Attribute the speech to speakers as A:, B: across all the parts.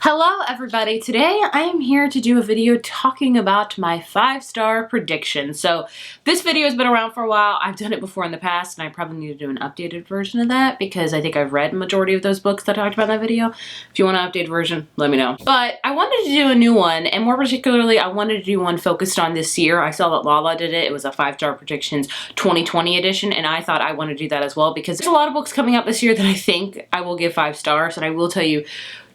A: Hello everybody, today I am here to do a video talking about my 5-star prediction. So this video has been around for a while. I've done it before in the past and I probably need to do an updated version of that because I think I've read majority of those books that I talked about in that video. If you want an updated version, let me know. But I wanted to do a new one, and more particularly I wanted to do one focused on this year. I saw that Lala did it. It was a 5-star predictions 2020 edition, and I thought I want to do that as well because there's a lot of books coming out this year that I think I will give 5 stars, and I will tell you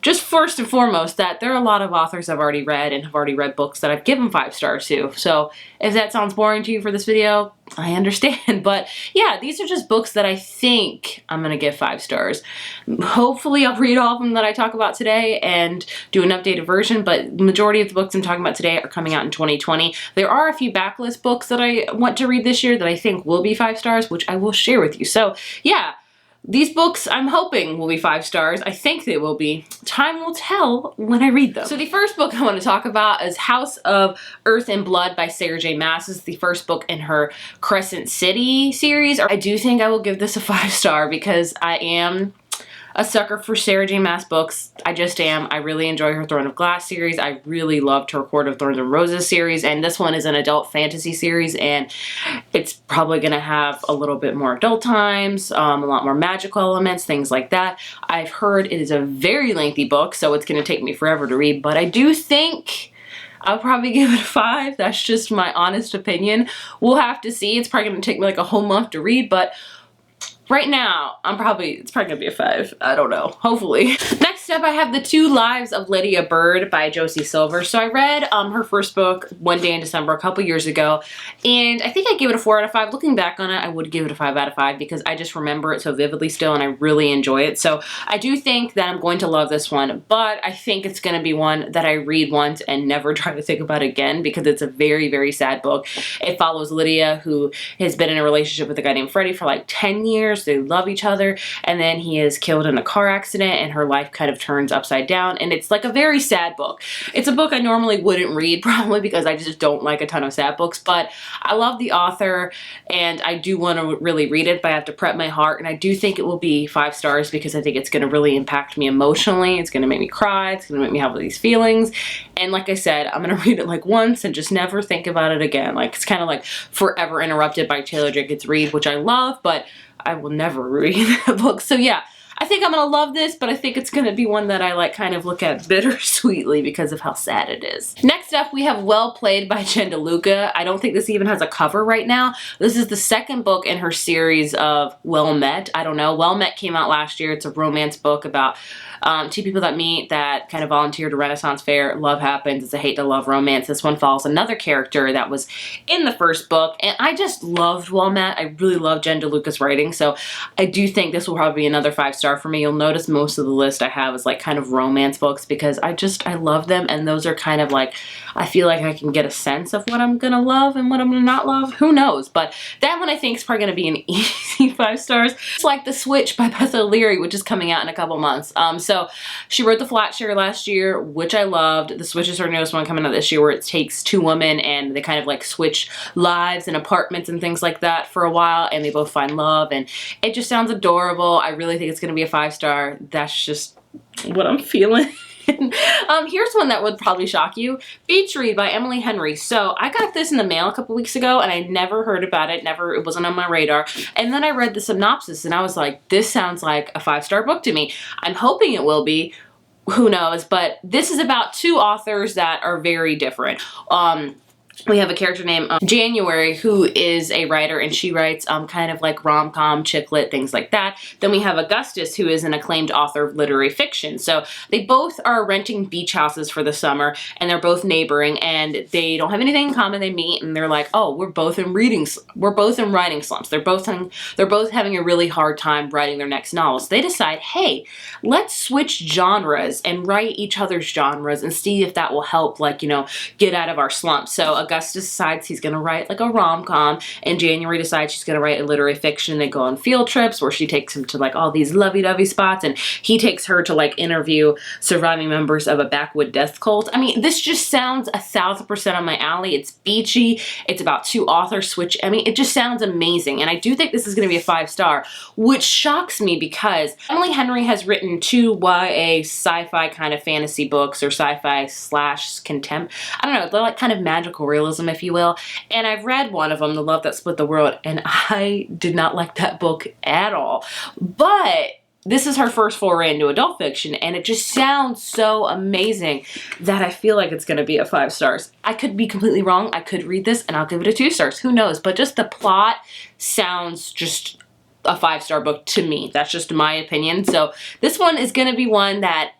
A: just first and foremost that there are a lot of authors I've already read and have already read books that I've given 5 stars to. So if that sounds boring to you for this video, I understand. But yeah, these are just books that I think I'm gonna give 5 stars. Hopefully I'll read all of them that I talk about today and do an updated version, but the majority of the books I'm talking about today are coming out in 2020. There are a few backlist books that I want to read this year that I think will be 5 stars, which I will share with you. So yeah. These books I'm hoping will be 5 stars. I think they will be. Time will tell when I read them. So the first book I want to talk about is House of Earth and Blood by Sarah J. Maas. This is the first book in her Crescent City series. I do think I will give this a 5 star because I am a sucker for Sarah J. Maas books. I just am. I really enjoy her Throne of Glass series. I really loved her Court of Thorns and Roses series, and this one is an adult fantasy series, and it's probably going to have a little bit more adult times, a lot more magical elements, things like that. I've heard it is a very lengthy book, so it's going to take me forever to read, but I do think I'll probably give it a 5. That's just my honest opinion. We'll have to see. It's probably going to take me like a whole month to read, but right now, it's probably gonna be a 5. I don't know. Hopefully. Next up, I have The Two Lives of Lydia Byrd by Josie Silver. So I read her first book one day in December a couple years ago, and I think I gave it a 4 out of 5. Looking back on it, I would give it a 5 out of 5 because I just remember it so vividly still, and I really enjoy it. So I do think that I'm going to love this one, but I think it's gonna be one that I read once and never try to think about again because it's a very, very sad book. It follows Lydia, who has been in a relationship with a guy named Freddie for like 10 years. They love each other, and then he is killed in a car accident and her life kind of turns upside down, and it's like a very sad book. It's a book I normally wouldn't read probably because I just don't like a ton of sad books, but I love the author and I do want to really read it, but I have to prep my heart, and I do think it will be 5 stars because I think it's going to really impact me emotionally. It's going to make me cry. It's going to make me have all these feelings, and like I said, I'm going to read it like once and just never think about it again. Like it's kind of like Forever Interrupted by Taylor Jenkins Reid, which I love, but I will never read that book. So yeah, I think I'm gonna love this, but I think it's gonna be one that I like kind of look at bittersweetly because of how sad it is. Next up, we have Well Played by Jen DeLuca. I don't think this even has a cover right now. This is the second book in her series of Well Met. I don't know. Well Met came out last year. It's a romance book about 2 people that meet that kind of volunteer to Renaissance Fair. Love happens. It's a hate to love romance. This one follows another character that was in the first book, and I just loved Well Met. I really love Jen DeLuca's writing, so I do think this will probably be another 5 star for me. You'll notice most of the list I have is like kind of romance books because I love them, and those are kind of like, I feel like I can get a sense of what I'm gonna love and what I'm gonna not love. Who knows? But that one I think is probably gonna be an easy 5 stars. It's like The Switch by Beth O'Leary, which is coming out in a couple months. So she wrote The Flat Share last year, which I loved. The Switch is her newest one coming out this year, where it takes 2 women and they kind of like switch lives and apartments and things like that for a while, and they both find love, and it just sounds adorable. I really think it's gonna be a 5 star. That's just what I'm feeling. Here's one that would probably shock you. Beach Read by Emily Henry. So I got this in the mail a couple weeks ago and I never heard about it. It wasn't on my radar. And then I read the synopsis and I was like, this sounds like a 5 star book to me. I'm hoping it will be. Who knows? But this is about 2 authors that are very different. We have a character named January, who is a writer, and she writes kind of like rom-com, chick lit, things like that. Then we have Augustus, who is an acclaimed author of literary fiction. So they both are renting beach houses for the summer, and they're both neighboring, and they don't have anything in common. They meet, and they're like, oh, we're both in writing slumps. They're both having a really hard time writing their next novels. They decide, hey, let's switch genres and write each other's genres and see if that will help, like, you know, get out of our slump. So Augustus decides he's going to write like a rom-com, and January decides she's going to write a literary fiction. They go on field trips where she takes him to like all these lovey-dovey spots, and he takes her to like interview surviving members of a backwood death cult. I mean, this just sounds 1000% on my alley. It's beachy. It's about two authors switch. I mean, it just sounds amazing, and I do think this is going to be a 5-star, which shocks me because Emily Henry has written 2 YA sci-fi kind of fantasy books, or sci-fi slash contempt. I don't know, they're like kind of magical realism, if you will, and I've read one of them, The Love That Split the World, and I did not like that book at all. But this is her first foray into adult fiction, and it just sounds so amazing that I feel like it's going to be a 5 stars. I could be completely wrong. I could read this and I'll give it a 2 stars. Who knows? But just the plot sounds just a 5-star book to me. That's just my opinion. So this one is going to be one that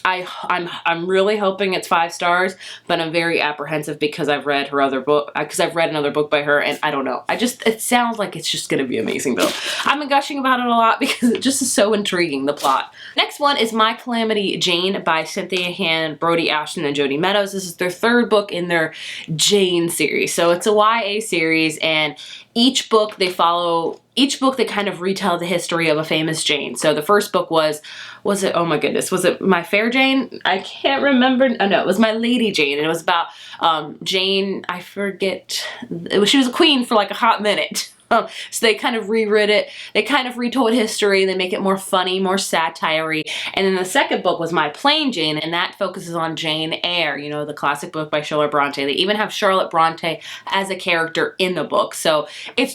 A: I'm really hoping it's 5 stars, but I'm very apprehensive because I've read her other book, because I've read another book by her, and I don't know. It sounds like it's just going to be amazing though. I've been gushing about it a lot because it just is so intriguing, the plot. Next one is My Calamity Jane by Cynthia Han, Brody Ashton, and Jody Meadows. This is their 3rd book in their Jane series. So it's a YA series, and each book they kind of retell the history of a famous Jane. So the first book was it, oh my goodness, was it My Fair Jane? I can't remember. Oh no, it was My Lady Jane, and it was about Jane, I forget, she was a queen for like a hot minute. So they kind of rewrote it. They kind of retold history. They make it more funny, more satire-y. And then the second book was My Plain Jane, and that focuses on Jane Eyre, you know, the classic book by Charlotte Bronte. They even have Charlotte Bronte as a character in the book. So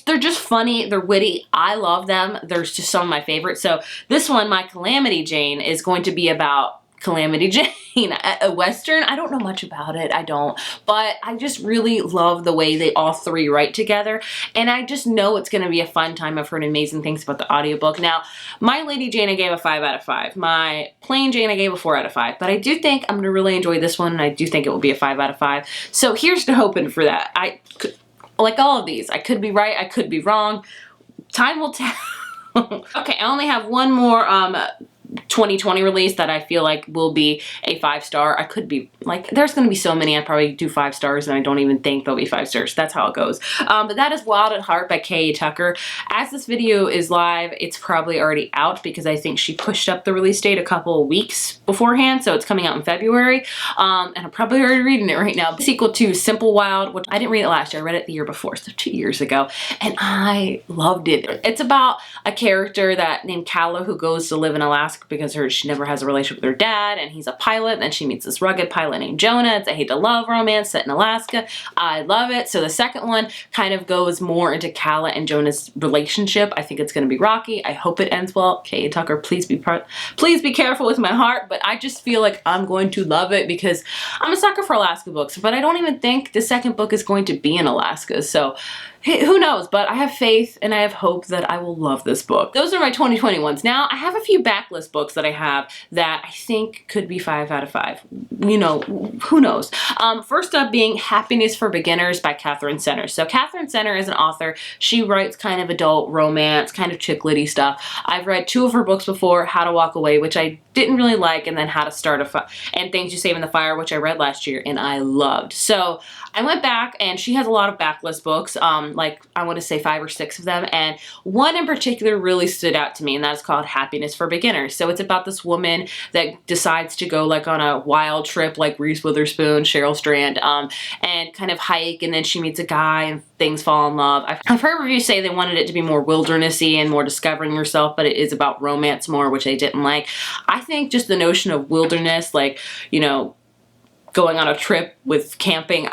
A: they're just funny. They're witty. I love them. They're just some of my favorites. So this one, My Calamity Jane, is going to be about Calamity Jane, a Western. I don't know much about it. I don't. But I just really love the way they all 3 write together. And I just know it's going to be a fun time. I've heard amazing things about the audiobook. Now, My Lady Jane I gave a 5 out of 5. My Plain Jane I gave a 4 out of 5. But I do think I'm going to really enjoy this one, and I do think it will be a 5 out of 5. So here's to hoping for that. Like all of these, I could be right. I could be wrong. Time will tell. Okay, I only have one more 2020 release that I feel like will be a 5-star. I could be like, there's going to be so many I probably do 5 stars and I don't even think they'll be 5 stars. That's how it goes. But that is Wild at Heart by K.A. Tucker. As this video is live, it's probably already out because I think she pushed up the release date a couple of weeks beforehand, so it's coming out in February. And I'm probably already reading it right now. The sequel to Simple Wild, which I didn't read it last year. I read it the year before, so 2 years ago, and I loved it. It's about a character named Calla who goes to live in Alaska because she never has a relationship with her dad, and he's a pilot, and then she meets this rugged pilot named Jonah. It's a hate to love romance set in Alaska. I love it. So the second one kind of goes more into Calla and Jonah's relationship. I think it's going to be rocky. I hope it ends well. K.A. Tucker, please be careful with my heart, but I just feel like I'm going to love it because I'm a sucker for Alaska books, but I don't even think the second book is going to be in Alaska. So who knows, but I have faith and I have hope that I will love this book. Those are my 2020 ones. Now, I have a few backlist books that I have that I think could be 5 out of 5. You know, who knows? First up being Happiness for Beginners by Catherine Center. So Catherine Center is an author. She writes kind of adult romance, kind of chick litty stuff. I've read 2 of her books before, How to Walk Away, which I didn't really like, and then How to Start a Fire, and Things You Save in the Fire, which I read last year and I loved. So I went back, and she has a lot of backlist books, like I want to say 5 or 6 of them, and one in particular really stood out to me, and that's called Happiness for Beginners. So it's about this woman that decides to go like on a wild trip like Reese Witherspoon, Cheryl Strand, and kind of hike, and then she meets a guy and things fall in love. I've heard reviews say they wanted it to be more wildernessy and more discovering yourself, but it is about romance more, which I didn't like. I think just the notion of wilderness, like, you know, going on a trip with camping,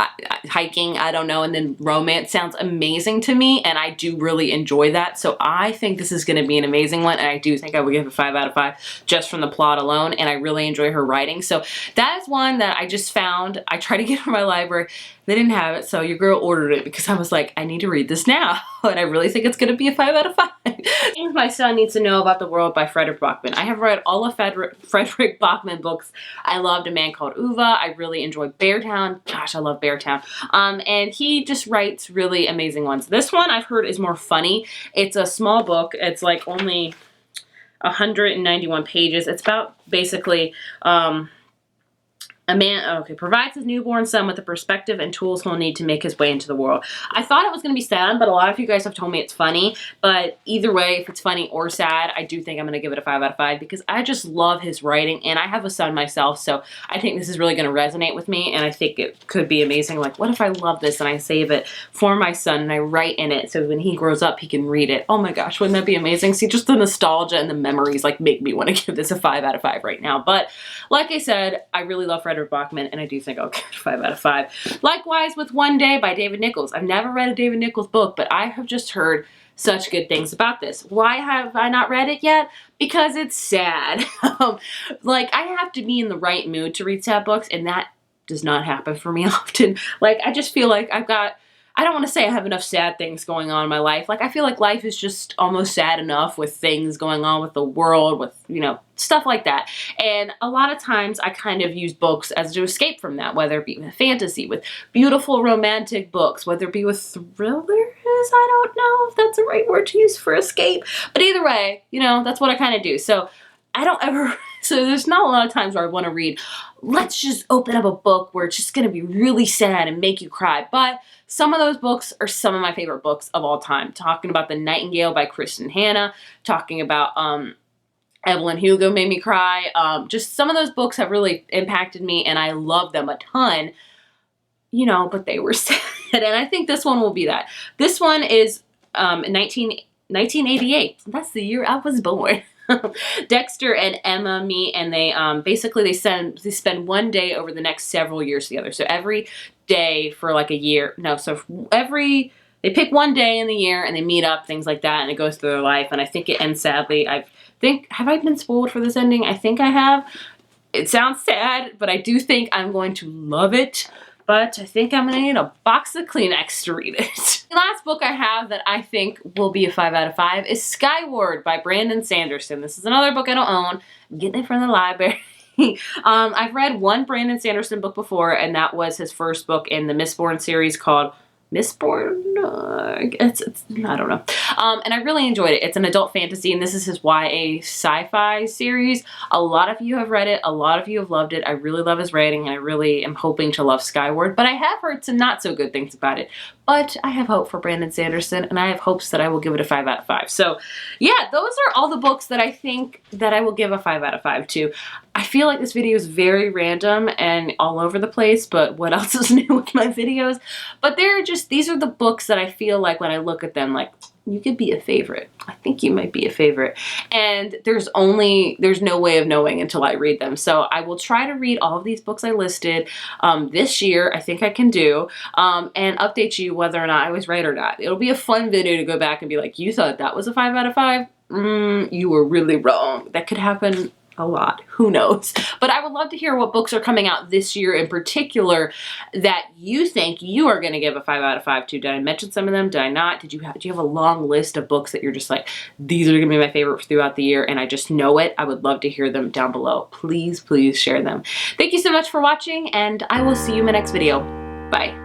A: hiking, I don't know, and then romance sounds amazing to me, and I do really enjoy that. So I think this is going to be an amazing one, and I do think I would give it 5 out of 5 just from the plot alone, and I really enjoy her writing. So that is one that I just found. I tried to get it from my library. They didn't have it, so your girl ordered it because I was like, I need to read this now, and I really think it's going to be a 5 out of 5. Things My Son Needs to Know About the World by Frederick Bachman. I have read all of Frederick Bachman books. I loved A Man Called Uva. I really enjoyed Beartown. Gosh, I love Beartown. And he just writes really amazing ones. This one I've heard is more funny. It's a small book. It's like only 191 pages. It's about basically provides his newborn son with the perspective and tools he'll need to make his way into the world. I thought it was going to be sad, but a lot of you guys have told me it's funny. But either way, if it's funny or sad, I do think I'm going to give it a 5 out of 5 because I just love his writing, and I have a son myself, so I think this is really going to resonate with me, and I think it could be amazing. Like, what if I love this and I save it for my son and I write in it so when he grows up, he can read it? Oh my gosh, wouldn't that be amazing? See, just the nostalgia and the memories like make me want to give this a 5 out of 5 right now. But like I said, I really love Frederick Bachman, and I do think I'll give it a 5 out of 5. Likewise with One Day by David Nichols. I've never read a David Nichols book, but I have just heard such good things about this. Why have I not read it yet? Because it's sad. Like, I have to be in the right mood to read sad books, and that does not happen for me often. Like, I just feel like I don't want to say I have enough sad things going on in my life. Like, I feel like life is just almost sad enough with things going on with the world, with, you know, stuff like that. And a lot of times I kind of use books as to escape from that, whether it be with fantasy, with beautiful romantic books, whether it be with thrillers. I don't know if that's the right word to use for escape. But either way, you know, that's what I kind of do. So I don't ever, so there's not a lot of times where I want to read, let's just open up a book where it's just going to be really sad and make you cry. But some of those books are some of my favorite books of all time. Talking about The Nightingale by Kristen Hanna, talking about Evelyn Hugo made me cry. Just some of those books have really impacted me, and I love them a ton, you know, but they were sad. And I think this one will be that. This one is 1988. That's the year I was born. Dexter and Emma meet, and they basically they spend one day over the next several years together. So every day for like a year. No, so they pick one day in the year and they meet up, things like that, and it goes through their life. And I think it ends sadly. Have I been spoiled for this ending? I think I have. It sounds sad, but I do think I'm going to love it. But I think I'm going to need a box of Kleenex to read it. The last book I have that I think will be a 5 out of 5 is Skyward by Brandon Sanderson. This is another book I don't own. I'm getting it from the library. I've read one Brandon Sanderson book before, and that was his first book in the Mistborn series called Mistborn? I don't know. And I really enjoyed it. It's an adult fantasy, and this is his YA sci-fi series. A lot of you have read it. A lot of you have loved it. I really love his writing, and I really am hoping to love Skyward. But I have heard some not so good things about it. But I have hope for Brandon Sanderson, and I have hopes that I will give it a 5 out of 5. So yeah, those are all the books that I think that I will give a 5 out of 5 to. I feel like this video is very random and all over the place, but what else is new with my videos? But these are the books that I feel like when I look at them, like, you could be a favorite. I think you might be a favorite. And there's no way of knowing until I read them. So I will try to read all of these books I listed this year. I think I can do, and update you whether or not I was right or not. It'll be a fun video to go back and be like, you thought that was a 5 out of 5? You were really wrong. That could happen a lot. Who knows? But I would love to hear what books are coming out this year in particular that you think you are going to give a 5 out of 5 to. Did I mention some of them? Did I not? Do you have a long list of books that you're just like, these are going to be my favorite throughout the year, and I just know it? I would love to hear them down below. Please, please share them. Thank you so much for watching, and I will see you in my next video. Bye.